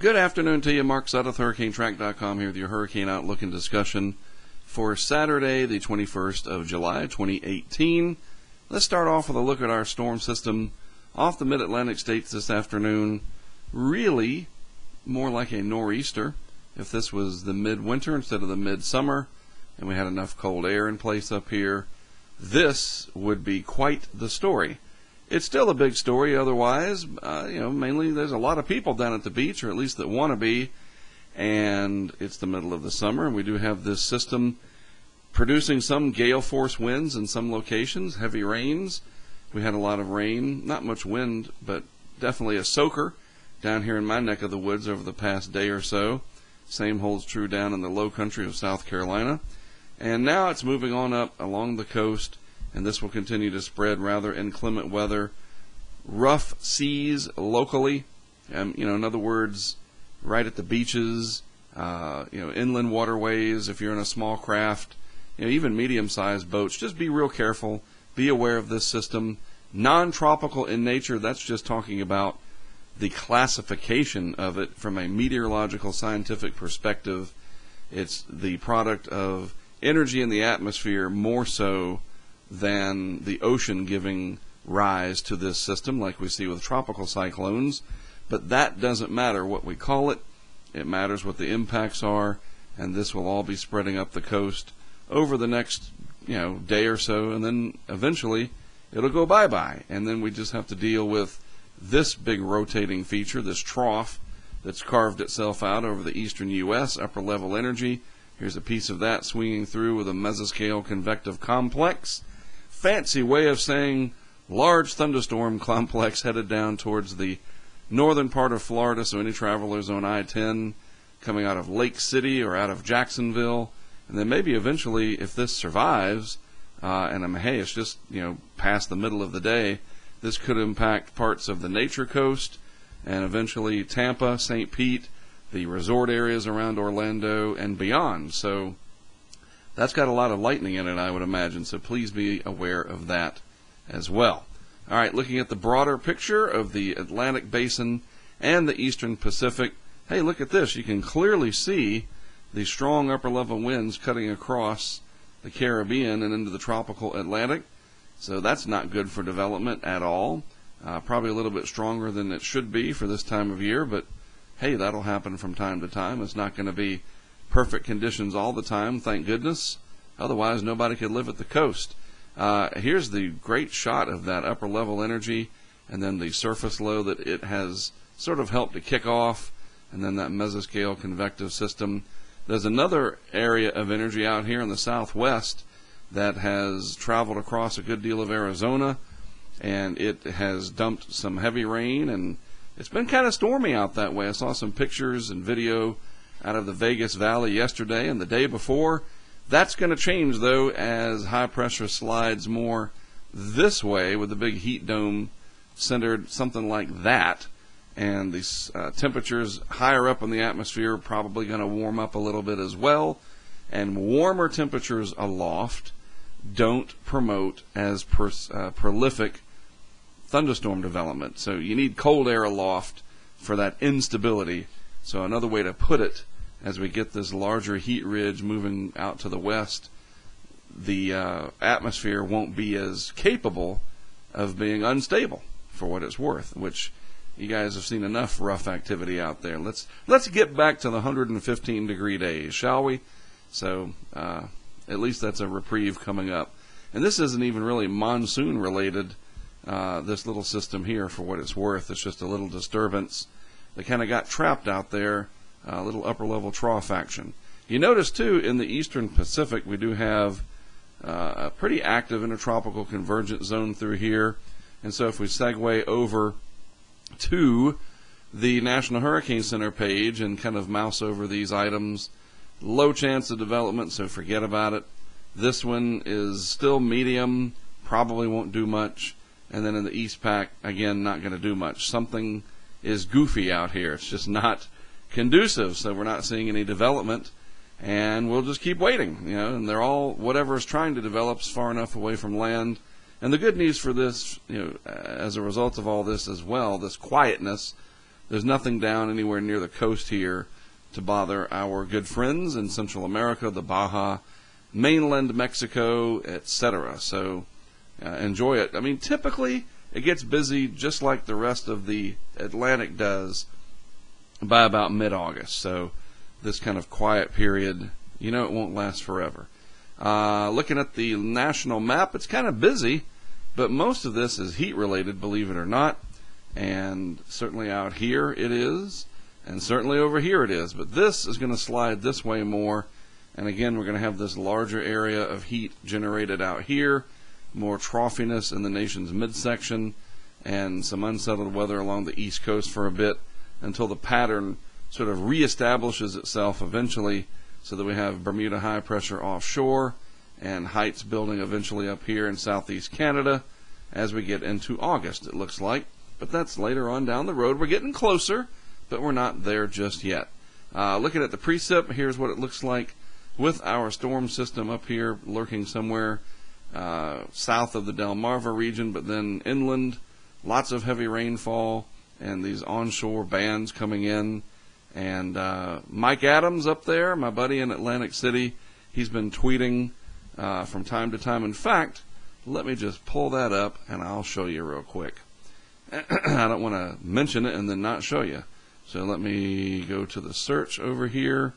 Good afternoon to you. Mark Sudduth, HurricaneTrack.com here with your Hurricane Outlook and discussion for Saturday, the 21st of July, 2018. Let's start off with a look at our storm system off the mid-Atlantic states this afternoon. Really more like a nor'easter. If this was the midwinter instead of the midsummer, and we had enough cold air in place up here, this would be quite the story. It's still a big story otherwise. Mainly there's a lot of people down at the beach, or at least that want to be, and it's the middle of the summer, and we do have this system producing some gale force winds in some locations, heavy rains. We had a lot of rain, not much wind, but definitely a soaker down here in my neck of the woods over the past day or so. Same holds true down in the low country of South Carolina. And now it's moving on up along the coast, and this will continue to spread rather inclement weather, rough seas locally, in other words, right at the beaches, inland waterways. If you're in a small craft, even medium-sized boats, just be real careful. Be aware of this system. Non-tropical in nature, that's just talking about the classification of it from a meteorological scientific perspective. It's the product of energy in the atmosphere more so than the ocean giving rise to this system like we see with tropical cyclones. But that doesn't matter what we call it. It matters what the impacts are, and this will all be spreading up the coast over the next day or so, and then eventually it'll go bye-bye. And then we just have to deal with this big rotating feature, this trough that's carved itself out over the eastern U.S., upper level energy. Here's a piece of that swinging through with a mesoscale convective complex. Fancy way of saying large thunderstorm complex headed down towards the northern part of Florida. So any travelers on I-10 coming out of Lake City or out of Jacksonville, and then maybe eventually, if this survives, it's just past the middle of the day, this could impact parts of the Nature Coast and eventually Tampa, St. Pete, the resort areas around Orlando and beyond. So that's got a lot of lightning in it, I would imagine, so please be aware of that as well. All right, looking at the broader picture of the Atlantic Basin and the Eastern Pacific, hey, look at this. You can clearly see the strong upper-level winds cutting across the Caribbean and into the tropical Atlantic, so that's not good for development at all. Probably a little bit stronger than it should be for this time of year, but hey, that'll happen from time to time. It's not going to be perfect conditions all the time, thank goodness. Otherwise, nobody could live at the coast. Here's the great shot of that upper level energy and then the surface low that it has sort of helped to kick off, and then that mesoscale convective system. There's another area of energy out here in the southwest that has traveled across a good deal of Arizona, and it has dumped some heavy rain, and it's been kind of stormy out that way. I saw some pictures and video out of the Vegas Valley yesterday and the day before. That's going to change, though, as high pressure slides more this way with the big heat dome centered something like that. And these temperatures higher up in the atmosphere are probably going to warm up a little bit as well. And warmer temperatures aloft don't promote as prolific thunderstorm development. So you need cold air aloft for that instability. So another way to put it, as we get this larger heat ridge moving out to the west, the atmosphere won't be as capable of being unstable, for what it's worth, which you guys have seen enough rough activity out there. Let's get back to the 115 degree days, shall we? So at least that's a reprieve coming up. And this isn't even really monsoon related, this little system here, for what it's worth. It's just a little disturbance that kind of got trapped out there, a little upper level trough action. You notice too in the eastern Pacific we do have a pretty active intertropical convergence zone through here. And so if we segue over to the National Hurricane Center page and kind of mouse over these items, low chance of development, so forget about it. This one is still medium, probably won't do much. And then in the East Pac, again, not going to do much. Something is goofy out here. It's just not conducive, so we're not seeing any development. And we'll just keep waiting, and they're all, whatever is trying to develop is far enough away from land. And the good news for this, as a result of all this as well, this quietness, there's nothing down anywhere near the coast here to bother our good friends in Central America, the Baja, mainland Mexico, etc. So enjoy it. I mean, typically it gets busy just like the rest of the Atlantic does by about mid-August. So this kind of quiet period, it won't last forever. Looking at the national map, it's kind of busy, but most of this is heat-related, believe it or not. And certainly out here it is, and certainly over here it is. But this is going to slide this way more. And again, we're going to have this larger area of heat generated out here, more troughiness in the nation's midsection, and some unsettled weather along the east coast for a bit until the pattern sort of reestablishes itself eventually, so that we have Bermuda high pressure offshore and heights building eventually up here in southeast Canada as we get into August, it looks like. But that's later on down the road. We're getting closer, but we're not there just yet. Looking at the precip, here's what it looks like with our storm system up here lurking somewhere south of the Delmarva region, but then inland, lots of heavy rainfall and these onshore bands coming in. And Mike Adams up there, my buddy in Atlantic City, he's been tweeting from time to time. In fact, let me just pull that up and I'll show you real quick. I don't want to mention it and then not show you. So let me go to the search over here.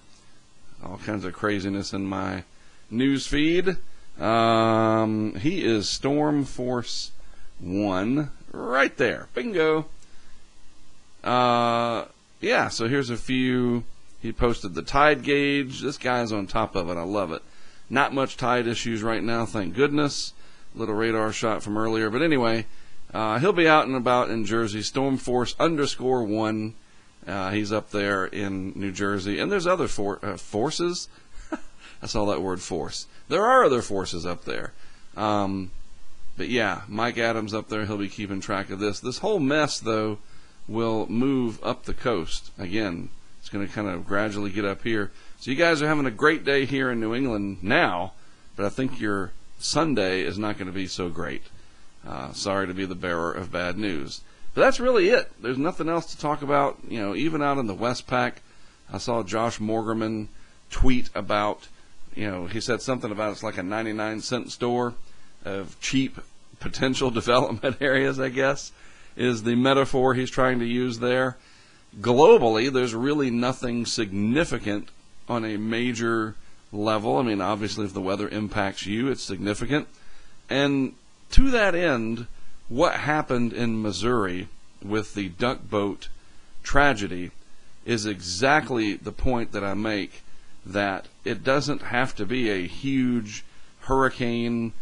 All kinds of craziness in my news feed. He is Storm Force 1 right there. Bingo. Yeah, so here's a few. He posted the tide gauge. This guy's on top of it. I love it. Not much tide issues right now, thank goodness. Little radar shot from earlier. But anyway, he'll be out and about in Jersey. Storm Force _1. He's up there in New Jersey. And there's other forces. I saw that word force. There are other forces up there. But yeah, Mike Adams up there. He'll be keeping track of this. This whole mess, though, will move up the coast. Again, it's going to kind of gradually get up here. So you guys are having a great day here in New England now, but I think your Sunday is not going to be so great. Sorry to be the bearer of bad news. But that's really it. There's nothing else to talk about. Even out in the Westpac, I saw Josh Morgerman tweet about, he said something about it's like a 99-cent store of cheap potential development areas, I guess, is the metaphor he's trying to use there. Globally, there's really nothing significant on a major level. I mean, obviously, if the weather impacts you, it's significant. And to that end, what happened in Missouri with the duck boat tragedy is exactly the point that I make, that it doesn't have to be a huge hurricane,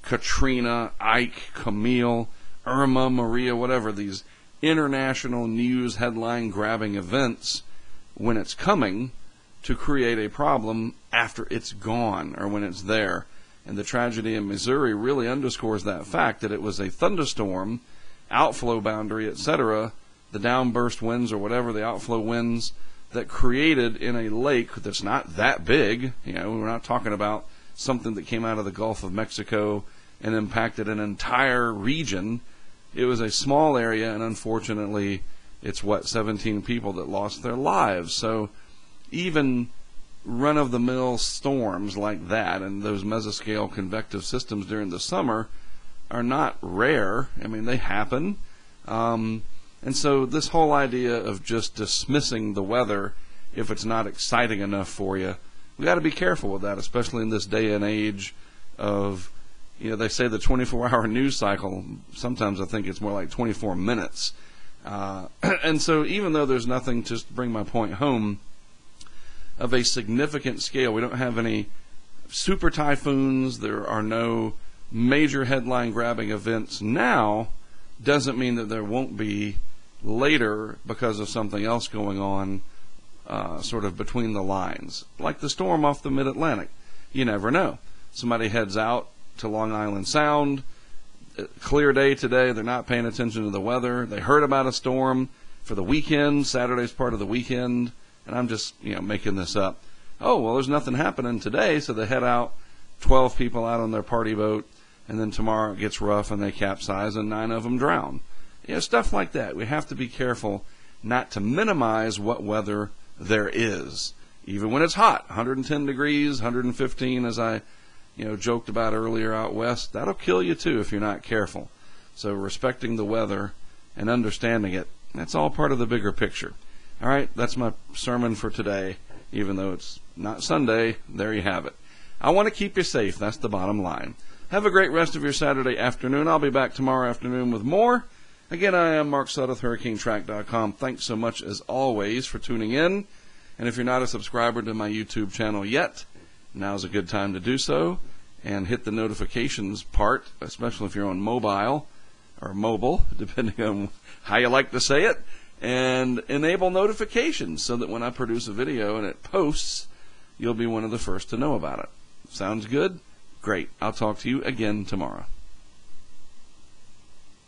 Katrina, Ike, Camille, Irma, Maria, whatever, these international news headline-grabbing events when it's coming to create a problem after it's gone or when it's there. And the tragedy in Missouri really underscores that fact, that it was a thunderstorm, outflow boundary, etc., the downburst winds or whatever, the outflow winds that created in a lake that's not that big. We're not talking about something that came out of the Gulf of Mexico and impacted an entire region. It was a small area, and unfortunately, it's 17 people that lost their lives. So even run-of-the-mill storms like that and those mesoscale convective systems during the summer are not rare. I mean, they happen. And so this whole idea of just dismissing the weather if it's not exciting enough for you, we got to be careful with that, especially in this day and age of, they say the 24-hour news cycle. Sometimes I think it's more like 24 minutes. And so even though there's nothing, just to bring my point home, of a significant scale, we don't have any super typhoons, there are no major headline-grabbing events now, doesn't mean that there won't be later because of something else going on sort of between the lines. Like the storm off the mid-Atlantic. You never know. Somebody heads out to Long Island Sound, clear day today, they're not paying attention to the weather, they heard about a storm for the weekend, Saturday's part of the weekend, and I'm just making this up. Oh, well, there's nothing happening today, so they head out, 12 people out on their party boat, and then tomorrow it gets rough and they capsize and 9 of them drown. Stuff like that. We have to be careful not to minimize what weather there is. Even when it's hot, 110 degrees, 115, as I joked about earlier out west, that'll kill you too if you're not careful. So respecting the weather and understanding it, that's all part of the bigger picture. All right, that's my sermon for today. Even though it's not Sunday, there you have it. I want to keep you safe. That's the bottom line. Have a great rest of your Saturday afternoon. I'll be back tomorrow afternoon with more. Again, I am Mark Sudduth, HurricaneTrack.com. Thanks so much, as always, for tuning in. And if you're not a subscriber to my YouTube channel yet, now's a good time to do so. And hit the notifications part, especially if you're on mobile, or mobile, depending on how you like to say it. And enable notifications so that when I produce a video and it posts, you'll be one of the first to know about it. Sounds good? Great. I'll talk to you again tomorrow.